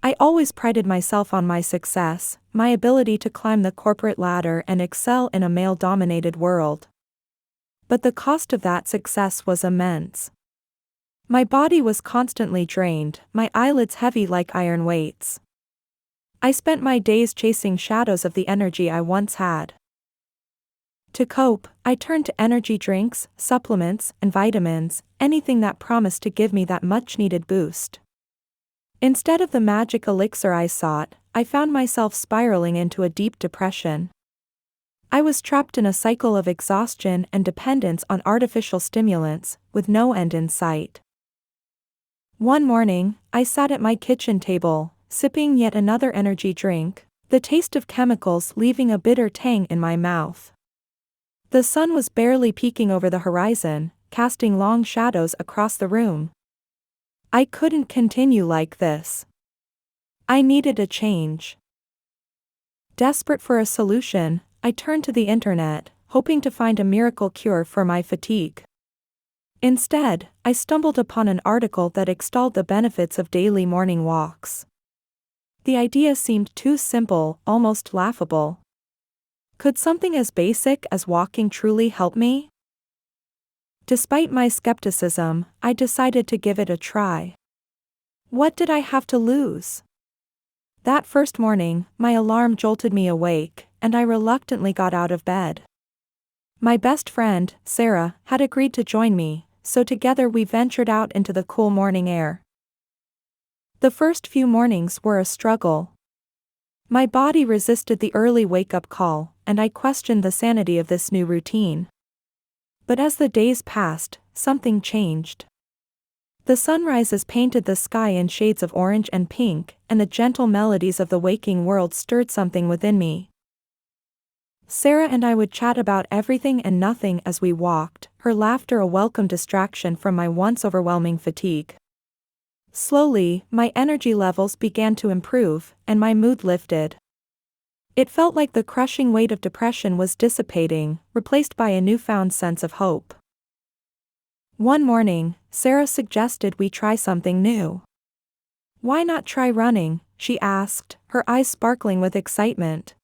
I always prided myself on my success, my ability to climb the corporate ladder and excel in a male-dominated world. But the cost of that success was immense. My body was constantly drained, my eyelids heavy like iron weights. I spent my days chasing shadows of the energy I once had. To cope, I turned to energy drinks, supplements, and vitamins, anything that promised to give me that much-needed boost. Instead of the magic elixir I sought, I found myself spiraling into a deep depression. I was trapped in a cycle of exhaustion and dependence on artificial stimulants, with no end in sight. One morning, I sat at my kitchen table, sipping yet another energy drink, the taste of chemicals leaving a bitter tang in my mouth. The sun was barely peeking over the horizon, casting long shadows across the room. I couldn't continue like this. I needed a change. Desperate for a solution, I turned to the internet, hoping to find a miracle cure for my fatigue. Instead, I stumbled upon an article that extolled the benefits of daily morning walks. The idea seemed too simple, almost laughable. Could something as basic as walking truly help me? Despite my skepticism, I decided to give it a try. What did I have to lose? That first morning, my alarm jolted me awake, and I reluctantly got out of bed. My best friend, Sarah, had agreed to join me, so together we ventured out into the cool morning air. The first few mornings were a struggle. My body resisted the early wake-up call, and I questioned the sanity of this new routine. But as the days passed, something changed. The sunrises painted the sky in shades of orange and pink, and the gentle melodies of the waking world stirred something within me. Sarah and I would chat about everything and nothing as we walked, her laughter a welcome distraction from my once overwhelming fatigue. Slowly, my energy levels began to improve, and my mood lifted. It felt like the crushing weight of depression was dissipating, replaced by a newfound sense of hope. One morning, Sarah suggested we try something new. "Why not try running?" she asked, her eyes sparkling with excitement.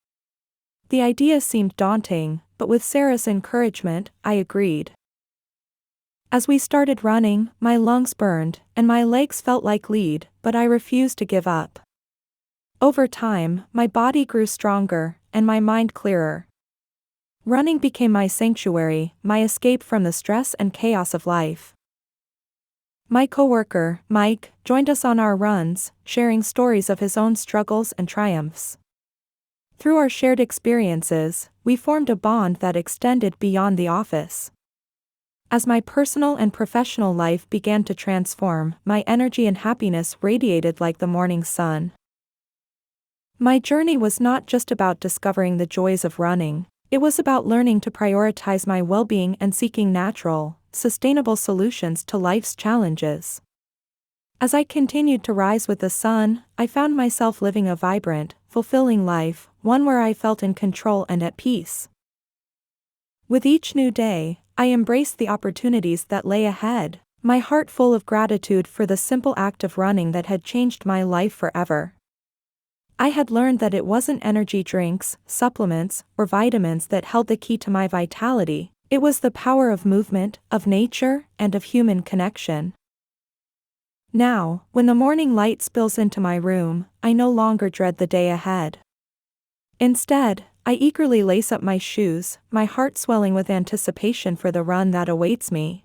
The idea seemed daunting, but with Sarah's encouragement, I agreed. As we started running, my lungs burned, and my legs felt like lead, but I refused to give up. Over time, my body grew stronger, and my mind clearer. Running became my sanctuary, my escape from the stress and chaos of life. My coworker, Mike, joined us on our runs, sharing stories of his own struggles and triumphs. Through our shared experiences, we formed a bond that extended beyond the office. As my personal and professional life began to transform, my energy and happiness radiated like the morning sun. My journey was not just about discovering the joys of running, it was about learning to prioritize my well-being and seeking natural, sustainable solutions to life's challenges. As I continued to rise with the sun, I found myself living a vibrant, fulfilling life, one where I felt in control and at peace. With each new day, I embraced the opportunities that lay ahead, my heart full of gratitude for the simple act of running that had changed my life forever. I had learned that it wasn't energy drinks, supplements, or vitamins that held the key to my vitality, it was the power of movement, of nature, and of human connection. Now, when the morning light spills into my room, I no longer dread the day ahead. Instead, I eagerly lace up my shoes, my heart swelling with anticipation for the run that awaits me.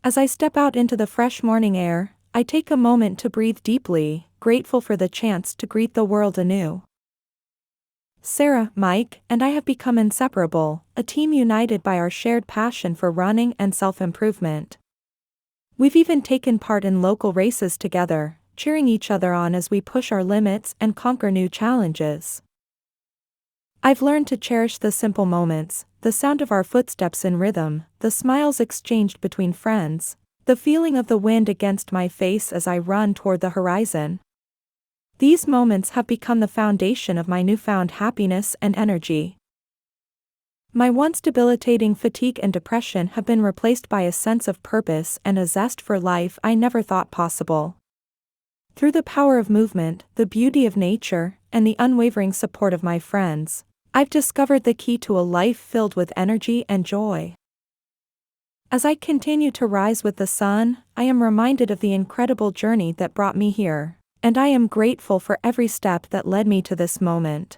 As I step out into the fresh morning air, I take a moment to breathe deeply, grateful for the chance to greet the world anew. Sarah, Mike, and I have become inseparable, a team united by our shared passion for running and self-improvement. We've even taken part in local races together, cheering each other on as we push our limits and conquer new challenges. I've learned to cherish the simple moments, the sound of our footsteps in rhythm, the smiles exchanged between friends, the feeling of the wind against my face as I run toward the horizon. These moments have become the foundation of my newfound happiness and energy. My once debilitating fatigue and depression have been replaced by a sense of purpose and a zest for life I never thought possible. Through the power of movement, the beauty of nature, and the unwavering support of my friends, I've discovered the key to a life filled with energy and joy. As I continue to rise with the sun, I am reminded of the incredible journey that brought me here, and I am grateful for every step that led me to this moment.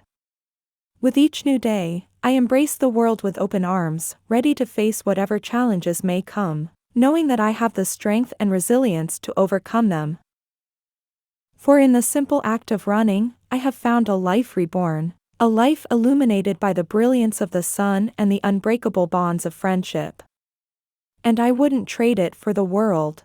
With each new day, I embrace the world with open arms, ready to face whatever challenges may come, knowing that I have the strength and resilience to overcome them. For in the simple act of running, I have found a life reborn, a life illuminated by the brilliance of the sun and the unbreakable bonds of friendship. And I wouldn't trade it for the world.